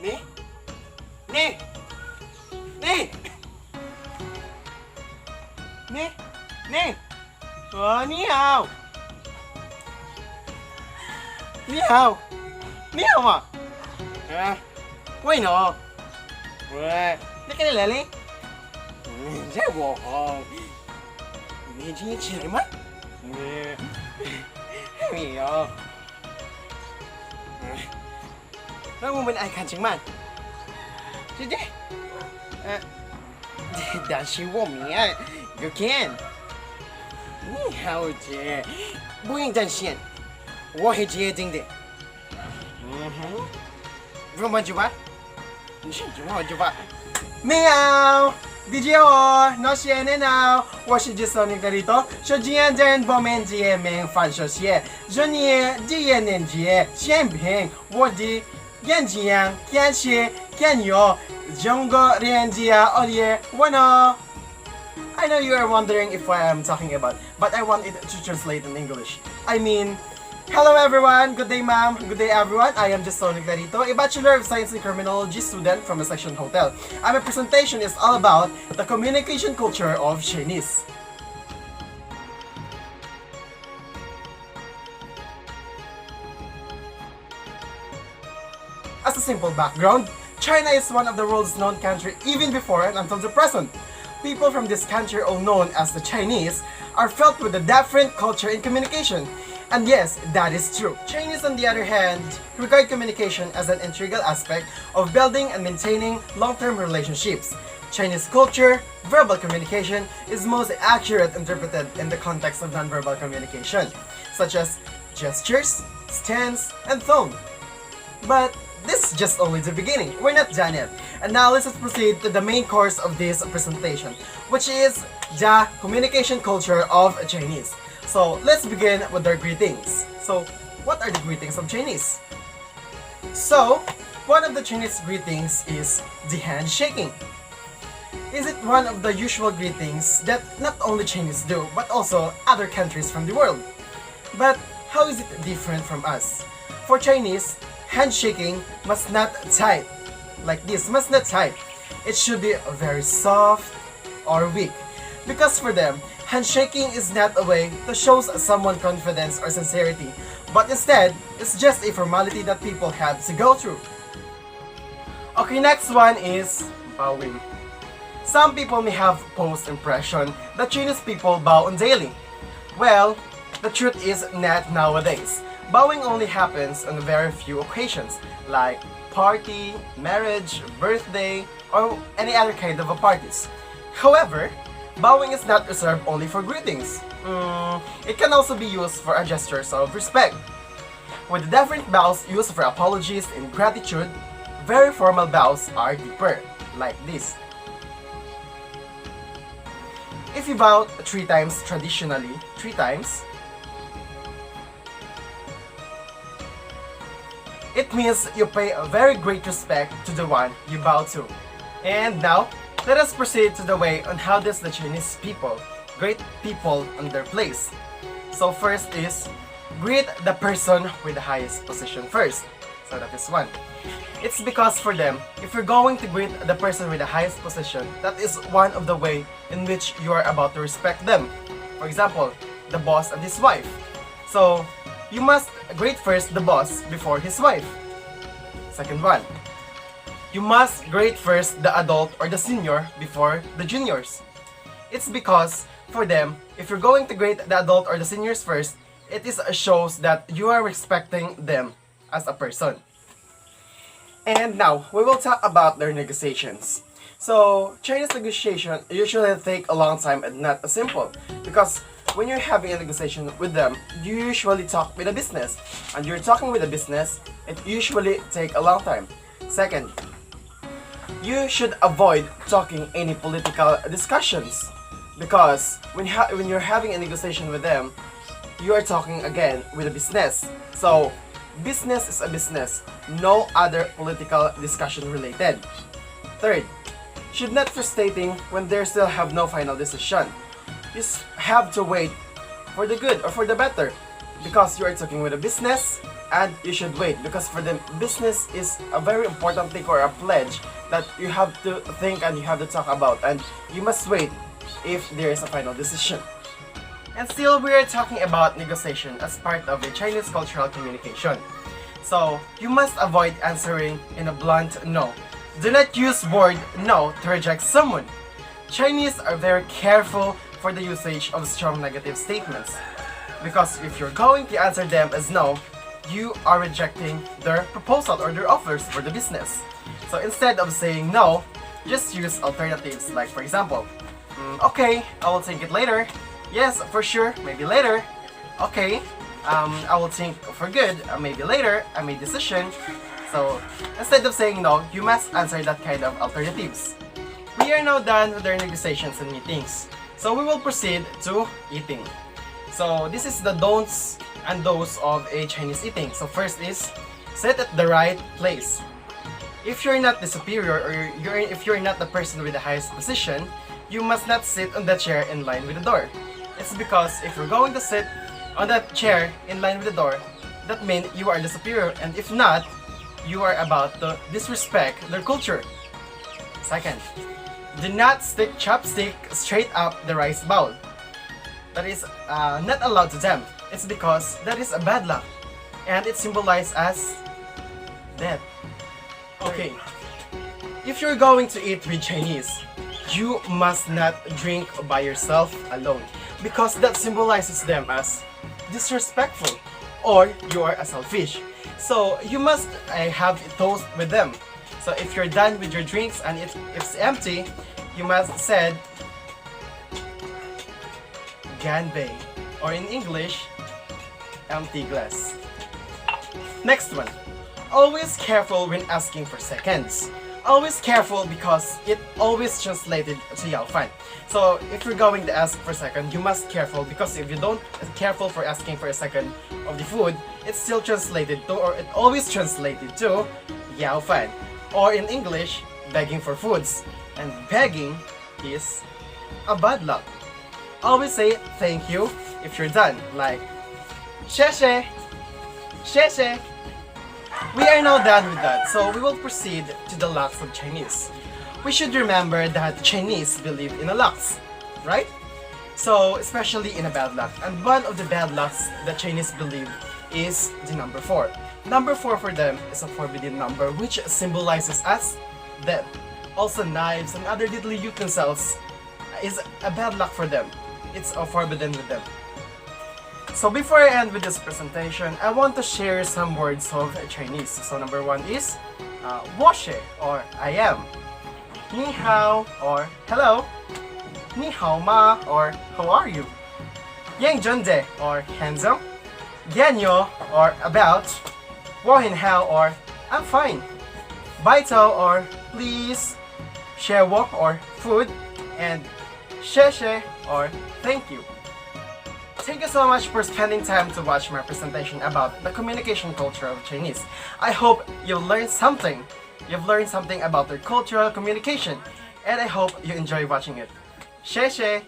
你，你，你，你，你好，你好，你好嘛？喂喏，喂，你跟你来哩？你在我好，你今天起来吗？没有。让我们来看情况。姐姐，但是我们啊，you can。你好姐，不用担心，我会决定的。我们去吧，你先去，我去吧。喵。DJ 哦，那些人呢？我是 Jestony Clarito，说今天我们见面放手些，这年第一年级，先凭我的眼睛看起看有中国人的奥利我呢。I know you are wondering if what I'm talking about, but I want it to translate in English. I mean, hello everyone, good day ma'am, good day everyone. I am Jestony Clarito, a Bachelor of Science in Criminology student from a section hotel. And my presentation is all about the communication culture of Chinese. As a simple background, China is one of the world's known country even before and until the present. People from this country, all known as the Chinese, are filled with a different culture and communication. And yes, that is true. Chinese, on the other hand, regard communication as an integral aspect of building and maintaining long-term relationships. Chinese culture, verbal communication, is most accurately interpreted in the context of nonverbal communication, such as gestures, stance, and tone. But this is just only the beginning. We're not done yet. And now let's proceed to the main course of this presentation, which is the communication culture of Chinese. So let's begin with their greetings. So what are the greetings of Chinese? So one of the Chinese greetings is the handshaking. Is it one of the usual greetings that not only Chinese do, but also other countries from the world? But how is it different from us? For Chinese, handshaking must not tight. Like this, must not tight. It should be very soft or weak. Because for them, handshaking is not a way to show someone confidence or sincerity, but instead, it's just a formality that people have to go through. Okay, next one is bowing. Some people may have posed impression that Chinese people bow on daily. Well, the truth is not nowadays. Bowing only happens on very few occasions, like party, marriage, birthday, or any other kind of parties. However, bowing is not reserved only for greetings. It can also be used for a gestures of respect. With different bows used for apologies and gratitude, very formal bows are deeper, like this. If you bow 3 times traditionally, 3 times, it means you pay a very great respect to the one you bow to. And now, let us proceed to the way on how does the Chinese people greet people on their place. So first is, greet the person with the highest position first. So that is one. It's because for them, if you're going to greet the person with the highest position, that is one of the way in which you are about to respect them. For example, the boss and his wife. So, you must greet first the boss before his wife. Second one, you must greet first the adult or the senior before the juniors. It's because for them, if you're going to greet the adult or the seniors first, it shows that you are respecting them as a person. And now, we will talk about their negotiations. So, Chinese negotiation usually take a long time and not simple, because when you're having a negotiation with them, you usually talk with a business. And you're talking with a business, it usually take a long time. Second, you should avoid talking any political discussions. Because when you're having a negotiation with them, you are talking again with a business. So, business is a business, no other political discussion related. Third, should not frustrating when they still have no final decision. You have to wait for the good or for the better. because you are talking with a business, and you should wait because for them business is a very important thing or a pledge that you have to think and you have to talk about, and you must wait if there is a final decision. And still, we are talking about negotiation as part of the Chinese cultural communication. So, you must avoid answering in a blunt no. Do not use word no to reject someone. Chinese are very careful for the usage of strong negative statements. Because if you're going to answer them as no, you are rejecting their proposal or their offers for the business. So instead of saying no, just use alternatives like, for example, okay, I will think it later. Yes, for sure, maybe later. Okay, I will think for good, maybe later, I made decision. So instead of saying no, you must answer that kind of alternatives. We are now done with our negotiations and meetings. So we will proceed to eating. So this is the don'ts and do's of a Chinese eating. So first is, sit at the right place. If you're not the superior or if you're not the person with the highest position, you must not sit on the chair in line with the door. It's because if you're going to sit on that chair in line with the door, that means you are the superior, and if not, you are about to disrespect their culture. Second, do not stick chopstick straight up the rice bowl. That is not allowed to them. It's because that is a bad luck, and it symbolizes as death. Okay, if you're going to eat with Chinese, you must not drink by yourself alone, because that symbolizes them as disrespectful or you are a selfish. So you must have a toast with them. So if you're done with your drinks and it's empty, you must say ganbei, or in English, empty glass. Next one, always careful when asking for seconds. Always careful because it always translated to Yao Fan. So if you're going to ask for a second, you must careful, because if you don't careful for asking for a second of the food, it's still translated to, or it always translated to Yao Fan, or in English, begging for foods. And begging is a bad luck. Always say thank you if you're done, like 谢谢, 谢谢. We are now done with that, so we will proceed to the locks of Chinese. We should remember that Chinese believe in a locks, right? So, especially in a bad luck. And one of the bad lucks that Chinese believe is the number 4. Number 4 for them is a forbidden number, which symbolizes as death. Also, knives and other little utensils is a bad luck for them. It's forbidden with them. So before I end with this presentation, I want to share some words of Chinese. So number 1 is 我是 or I am. 你好 or hello. 你好吗 or how are you. 严正的 or handsome. 严有 or about. 我很好 or I'm fine. 拜托 or please. 谢我 or food. And 谢谢 or thank you. Thank you so much for spending time to watch my presentation about the communication culture of Chinese. I hope you've learned something. You've learned something about their cultural communication, and I hope you enjoy watching it. 谢谢